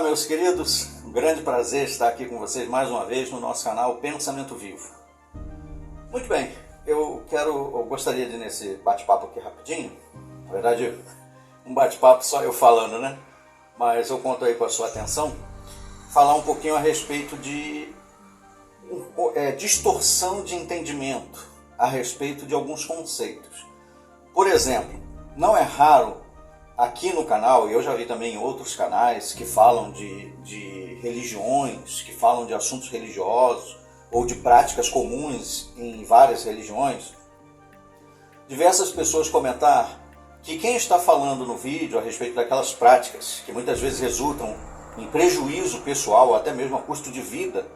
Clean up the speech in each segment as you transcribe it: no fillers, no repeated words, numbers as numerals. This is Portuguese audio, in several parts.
Olá, meus queridos, um grande prazer estar aqui com vocês mais uma vez no nosso canal Pensamento Vivo. Muito bem, eu gostaria de, nesse bate-papo aqui rapidinho, na verdade, um bate-papo só eu falando, né? Mas eu conto aí com a sua atenção, falar um pouquinho a respeito de distorção de entendimento a respeito de alguns conceitos. Por exemplo, não é raro aqui no canal, e eu já vi também em outros canais que falam de religiões, que falam de assuntos religiosos ou de práticas comuns em várias religiões, diversas pessoas comentar que quem está falando no vídeo a respeito daquelas práticas que muitas vezes resultam em prejuízo pessoal ou até mesmo a custo de vida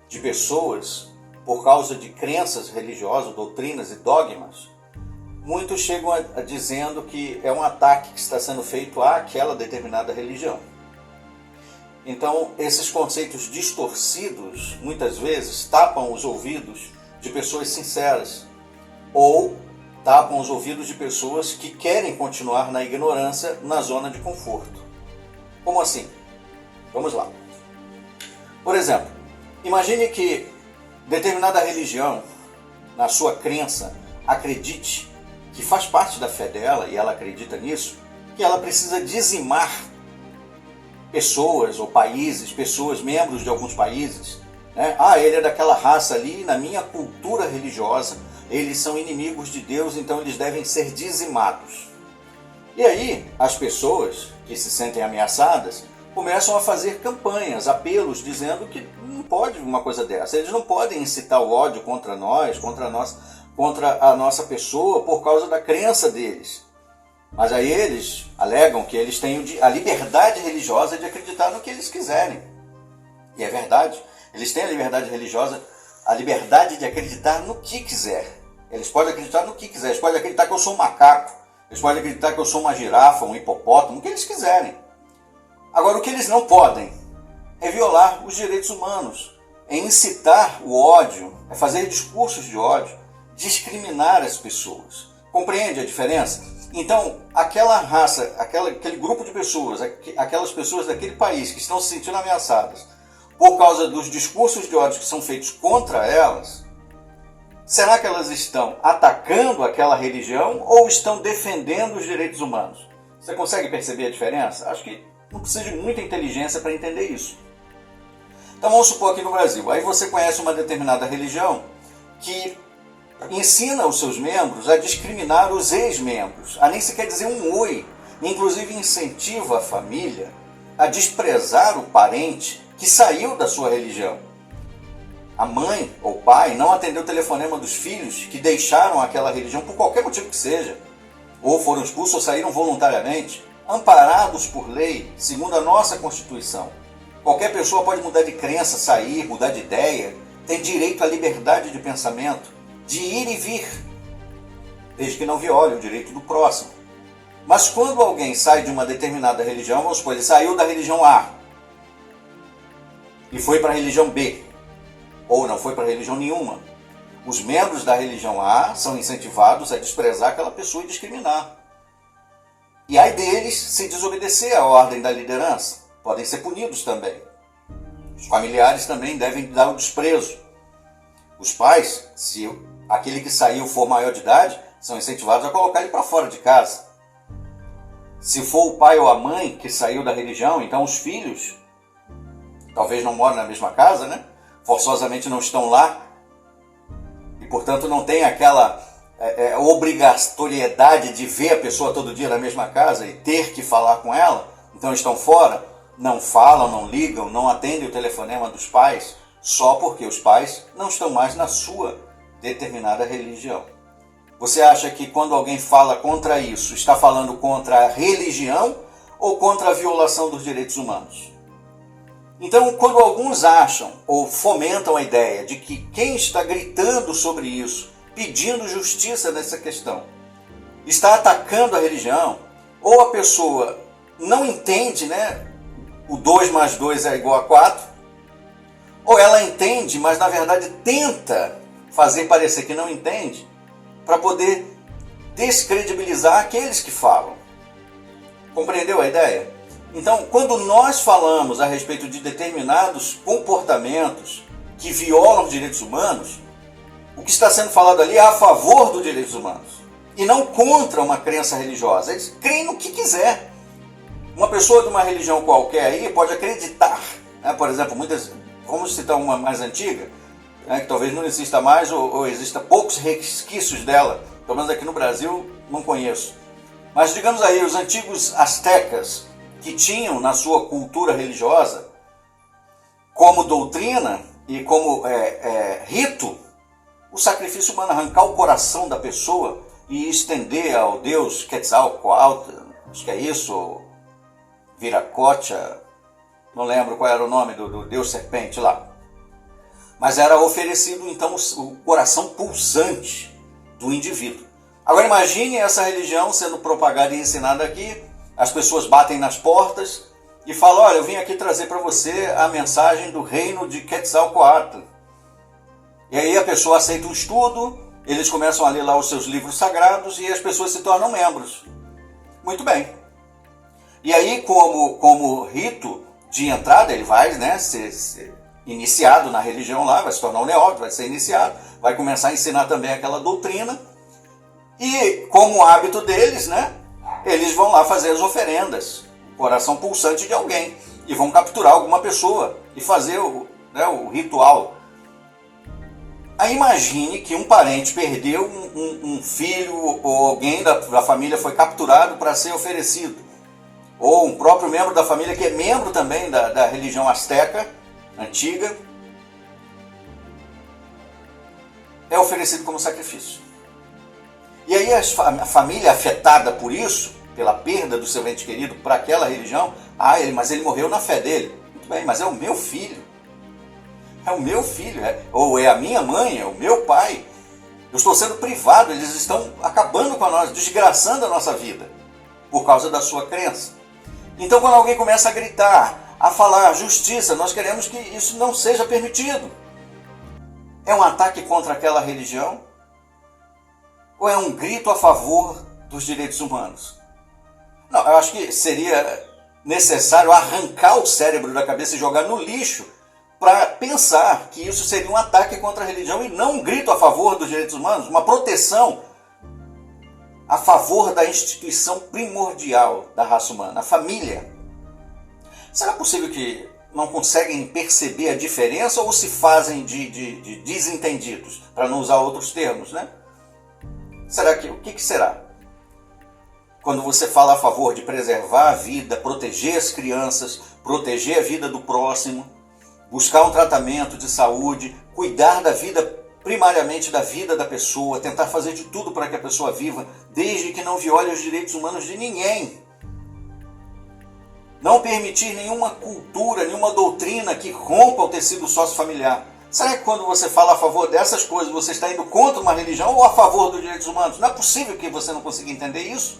de pessoas por causa de crenças religiosas, doutrinas e dogmas, muitos chegam dizendo que é um ataque que está sendo feito àquela determinada religião. Então, esses conceitos distorcidos, muitas vezes, tapam os ouvidos de pessoas sinceras ou tapam os ouvidos de pessoas que querem continuar na ignorância, na zona de conforto. Como assim? Vamos lá. Por exemplo, imagine que determinada religião, na sua crença, acredite que faz parte da fé dela, e ela acredita nisso, que ela precisa dizimar pessoas ou países, pessoas, membros de alguns países, né? Ele é daquela raça ali, na minha cultura religiosa, eles são inimigos de Deus, então eles devem ser dizimados. E aí, as pessoas que se sentem ameaçadas começam a fazer campanhas, apelos, dizendo que não pode uma coisa dessa. Eles não podem incitar o ódio contra nós, contra a nossa pessoa por causa da crença deles. Mas aí eles alegam que eles têm a liberdade religiosa de acreditar no que eles quiserem. E é verdade, eles têm a liberdade religiosa, a liberdade de acreditar no que quiser. Eles podem acreditar no que quiser, eles podem acreditar que eu sou um macaco, eles podem acreditar que eu sou uma girafa, um hipopótamo, o que eles quiserem. Agora, o que eles não podem é violar os direitos humanos, é incitar o ódio, é fazer discursos de ódio, discriminar as pessoas. Compreende a diferença? Então, aquela raça, aquele grupo de pessoas, aquelas pessoas daquele país que estão se sentindo ameaçadas por causa dos discursos de ódio que são feitos contra elas, será que elas estão atacando aquela religião ou estão defendendo os direitos humanos? Você consegue perceber a diferença? Acho que não precisa de muita inteligência para entender isso. Então vamos supor aqui no Brasil, aí você conhece uma determinada religião que ensina os seus membros a discriminar os ex-membros, a nem sequer dizer um oi, inclusive incentiva a família a desprezar o parente que saiu da sua religião. A mãe ou pai não atendeu o telefonema dos filhos que deixaram aquela religião por qualquer motivo que seja, ou foram expulsos ou saíram voluntariamente, amparados por lei, segundo a nossa Constituição. Qualquer pessoa pode mudar de crença, sair, mudar de ideia, tem direito à liberdade de pensamento, de ir e vir, desde que não viole o direito do próximo. Mas quando alguém sai de uma determinada religião, vamos supor, ele saiu da religião A e foi para a religião B, ou não foi para religião nenhuma, os membros da religião A são incentivados a desprezar aquela pessoa e discriminar. E aí deles se desobedecer à ordem da liderança, podem ser punidos também. Os familiares também devem dar o desprezo. Os pais, se aquele que saiu for maior de idade, são incentivados a colocar ele para fora de casa. Se for o pai ou a mãe que saiu da religião, então os filhos, talvez não moram na mesma casa, né? Forçosamente não estão lá, e portanto não tem aquela obrigatoriedade de ver a pessoa todo dia na mesma casa e ter que falar com ela, então estão fora, não falam, não ligam, não atendem o telefonema dos pais, só porque os pais não estão mais na sua determinada religião. Você acha que quando alguém fala contra isso, está falando contra a religião ou contra a violação dos direitos humanos? Então, quando alguns acham ou fomentam a ideia de que quem está gritando sobre isso, pedindo justiça nessa questão, está atacando a religião, ou a pessoa não entende, né? O 2 mais 2 é igual a 4, ou ela entende, mas na verdade tenta fazer parecer que não entende, para poder descredibilizar aqueles que falam. Compreendeu a ideia? Então, quando nós falamos a respeito de determinados comportamentos que violam os direitos humanos, o que está sendo falado ali é a favor dos direitos humanos e não contra uma crença religiosa. Eles creem no que quiser. Uma pessoa de uma religião qualquer aí pode acreditar, né? Por exemplo, vamos citar uma mais antiga, né, que talvez não exista mais ou exista poucos resquícios dela, pelo menos aqui no Brasil não conheço. Mas digamos aí, os antigos astecas, que tinham na sua cultura religiosa, como doutrina e como rito, o sacrifício humano, arrancar o coração da pessoa e estender ao deus Quetzalcoatl, acho que é isso, Viracocha, não lembro qual era o nome do deus serpente lá. Mas era oferecido então o coração pulsante do indivíduo. Agora imagine essa religião sendo propagada e ensinada aqui, as pessoas batem nas portas e falam: olha, eu vim aqui trazer para você a mensagem do reino de Quetzalcoatl. E aí a pessoa aceita um estudo, eles começam a ler lá os seus livros sagrados e as pessoas se tornam membros. Muito bem. E aí, como rito de entrada, ele vai, né, ser iniciado na religião lá, vai se tornar um neófito, vai ser iniciado, vai começar a ensinar também aquela doutrina. E como hábito deles, né, eles vão lá fazer as oferendas, coração pulsante de alguém, e vão capturar alguma pessoa e fazer o ritual. Aí imagine que um parente perdeu um filho ou alguém da família foi capturado para ser oferecido. Ou um próprio membro da família que é membro também da religião asteca antiga é oferecido como sacrifício. E aí a família afetada por isso, pela perda do seu ente querido para aquela religião, mas ele morreu na fé dele. Muito bem, mas é o meu filho. É o meu filho, ou é a minha mãe, é o meu pai. Eu estou sendo privado, eles estão acabando com nós, desgraçando a nossa vida, por causa da sua crença. Então quando alguém começa a gritar, a falar justiça, nós queremos que isso não seja permitido. É um ataque contra aquela religião? Ou é um grito a favor dos direitos humanos? Não, eu acho que seria necessário arrancar o cérebro da cabeça e jogar no lixo para pensar que isso seria um ataque contra a religião e não um grito a favor dos direitos humanos, uma proteção a favor da instituição primordial da raça humana, a família. Será possível que não conseguem perceber a diferença ou se fazem de desentendidos, para não usar outros termos, né? O que será? Quando você fala a favor de preservar a vida, proteger as crianças, proteger a vida do próximo, buscar um tratamento de saúde, cuidar da vida, primariamente da vida da pessoa, tentar fazer de tudo para que a pessoa viva, desde que não viole os direitos humanos de ninguém. Não permitir nenhuma cultura, nenhuma doutrina que rompa o tecido sócio-familiar. Será que quando você fala a favor dessas coisas, você está indo contra uma religião ou a favor dos direitos humanos? Não é possível que você não consiga entender isso,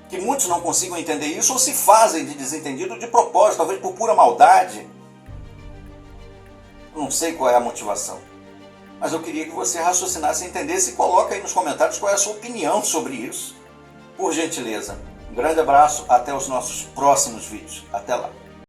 que muitos não consigam entender isso, ou se fazem de desentendido de propósito, talvez por pura maldade. Não sei qual é a motivação, mas eu queria que você raciocinasse, entendesse e coloque aí nos comentários qual é a sua opinião sobre isso. Por gentileza, um grande abraço, até os nossos próximos vídeos. Até lá.